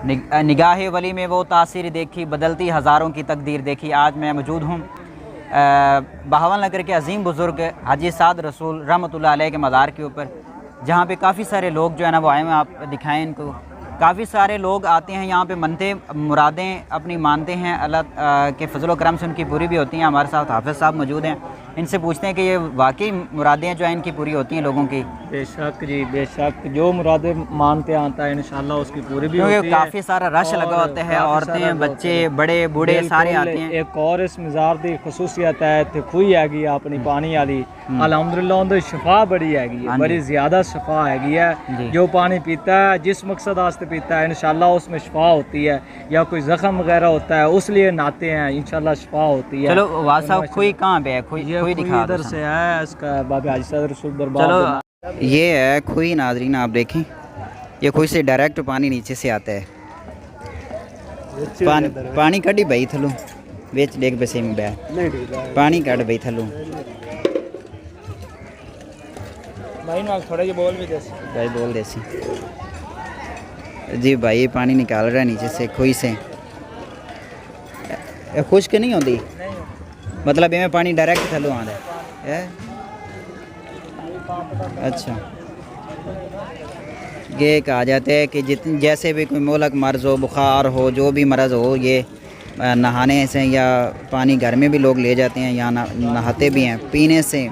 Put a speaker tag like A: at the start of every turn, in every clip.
A: निगाह वली में वो तासीर देखी, बदलती हज़ारों की तकदीर देखी। आज मैं मौजूद हूँ बहावल नगर के अजीम बुज़ुर्ग हाजी साद रसूल रहमतुल्लाह अलैह के मज़ार के ऊपर, जहाँ पे काफ़ी सारे लोग जो है ना वो आए हुए हैं। आप दिखाएं इनको। काफ़ी सारे लोग आते हैं यहाँ पे, मनते मुरादें अपनी मानते हैं, अल्लाह के फजल करम से उनकी पूरी भी होती हैं। हमारे साथ हाफिज़ साहब मौजूद हैं, इनसे पूछते हैं कि ये वाकई मुरादें जो हैं इनकी पूरी होती हैं लोगों की?
B: बेशक जी, बेशक जो मुरादें मानते आता है इंशाल्लाह उसकी पूरी भी होती है।
A: काफ़ी सारा रश लगा होता है, औरतें बच्चे बड़े बूढ़े सारे आते हैं।
B: एक और इस मज़ार की खसूसियत है, इतने खुई हैगी अपनी पानी वाली, अल्हम्दुलिल्लाह उनकी शफा बड़ी हैगी है, बड़ी ज़्यादा शफा हैगी है। जो पानी पीता है जिस मकसद वास्ते पीता है इंशाल्लाह उसमें शफा होती है, या कोई ज़ख्म वगैरह होता है उस लिए नहाते हैं, इंशाल्लाह शफा होती है।
A: चलो वाह साहब, खुई कहाँ पे है? खुई दिखा
B: इधर से है, इसका बाबा हाजी साद रसूल दरबार।
A: चलो ये है खुई नाजरीन, आप देखें ये खुई से डायरेक्ट पानी नीचे से आता है। पानी कड़ी भाई थलू बेच देख बसे में बह पानी कट भाई थलू
B: भाई ना थोड़ा ये बोल भी देसी
A: भाई बोल देसी जी भाई। ये पानी निकाल रहा है नीचे से खुई से। खुश्क नहीं होती, मतलब इनमें पानी डायरेक्ट थलू आता है। अच्छा, ये कहा जाता है कि जितनी जैसे भी कोई मोलक मर्ज़ हो, बुखार हो, जो भी मर्ज़ हो, ये नहाने से या पानी घर में भी लोग ले जाते हैं या नहाते भी हैं, पीने से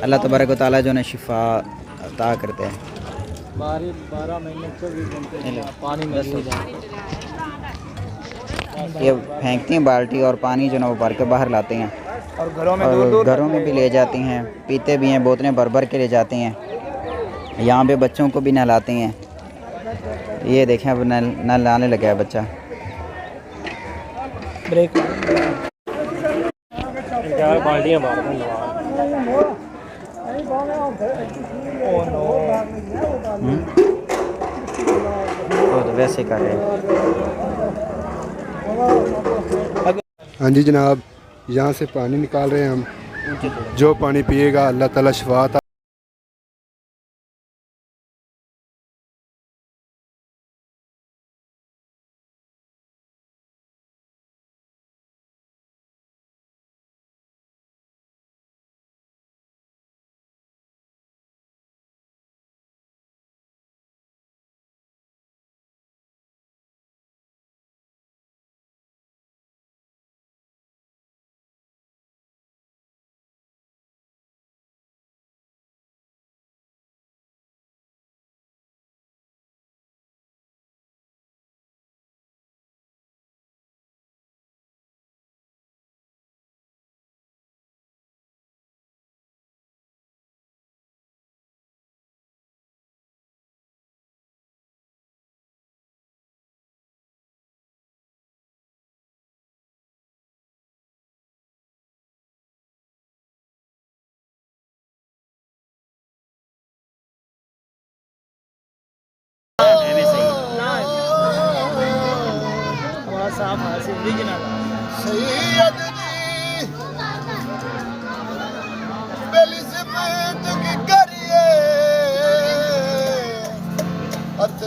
A: अल्लाह तबारक व तआला जो है शिफा अता करते हैं।
B: 12 महीने 24 घंटे पानी में
A: ये फेंकती हैं बाल्टी और पानी जो है वो भर के बाहर लाते हैं,
B: और घरों में
A: घरों में भी ले जाती हैं, पीते भी हैं, बोतलें भर भर के ले जाते हैं। यहाँ पे बच्चों को भी नहलाते हैं। ये देखें अब नहलाने लगा है बच्चा।
B: ब्रेक बाल्टियाँ
A: तो वैसे कर रहे हैं।
C: हाँ जी जनाब, यहाँ से पानी निकाल रहे हैं हम। जो पानी पिएगा अल्लाह ताला शिफा अता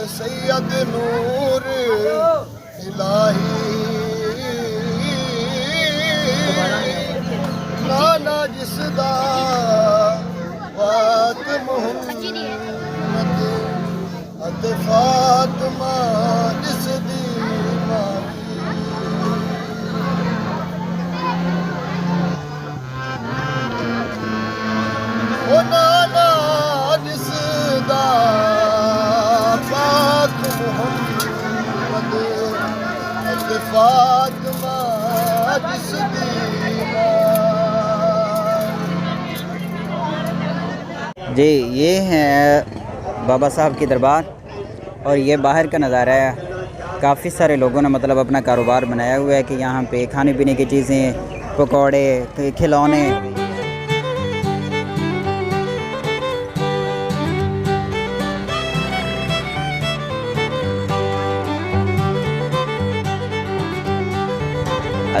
C: सैयद नूर इलाही नाना जिसदा वात मुहम्मद अते फातिमा जिसदी माई ओ नाना जिसदा फातिमा जिसदी
A: जी ये है बाबा साहब की दरबार और ये बाहर का नज़ारा है। काफ़ी सारे लोगों ने मतलब अपना कारोबार बनाया हुआ है कि यहाँ पे खाने पीने की चीज़ें, पकौड़े, खिलौने।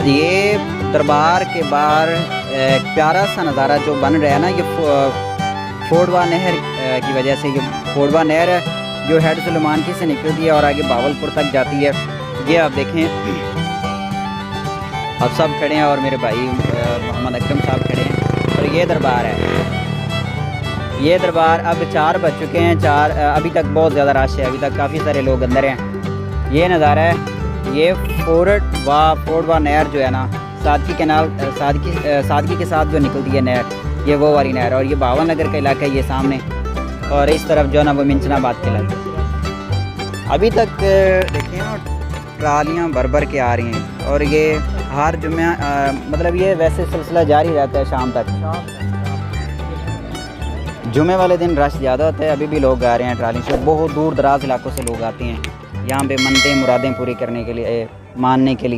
A: ये दरबार के बाहर एक प्यारा सा नज़ारा जो बन रहा है ना, ये फोड़वा नहर की वजह से, ये फोड़वा नहर है जो हेड सुलेमानकी से निकलती है और आगे बावलपुर तक जाती है। ये आप देखें, अब सब खड़े हैं और मेरे भाई मोहम्मद अकरम साहब खड़े हैं और ये दरबार है। ये दरबार अब 4 बज चुके हैं, 4 अभी तक बहुत ज़्यादा रश है, अभी तक काफ़ी सारे लोग अंदर हैं। ये नज़ारा है, ये फोर्डवा नहर जो है ना, सादकी कैनाल सादकी के साथ जो निकलती है नहर, ये वो वाली नहर। और ये बावन नगर का इलाका है ये सामने, और इस तरफ जो है ना वो मिंचनाबाद के इलाका। अभी तक देखिए ना ट्रालियाँ भर भर के आ रही हैं और ये हर जुम्मे मतलब ये वैसे सिलसिला जारी रहता है शाम तक। जुमे वाले दिन रश ज़्यादा होता है। अभी भी लोग आ रहे हैं ट्राली से, बहुत दूर दराज इलाकों से लोग आते हैं यहाँ पे मनते मुरादें पूरी करने के लिए, मानने के लिए।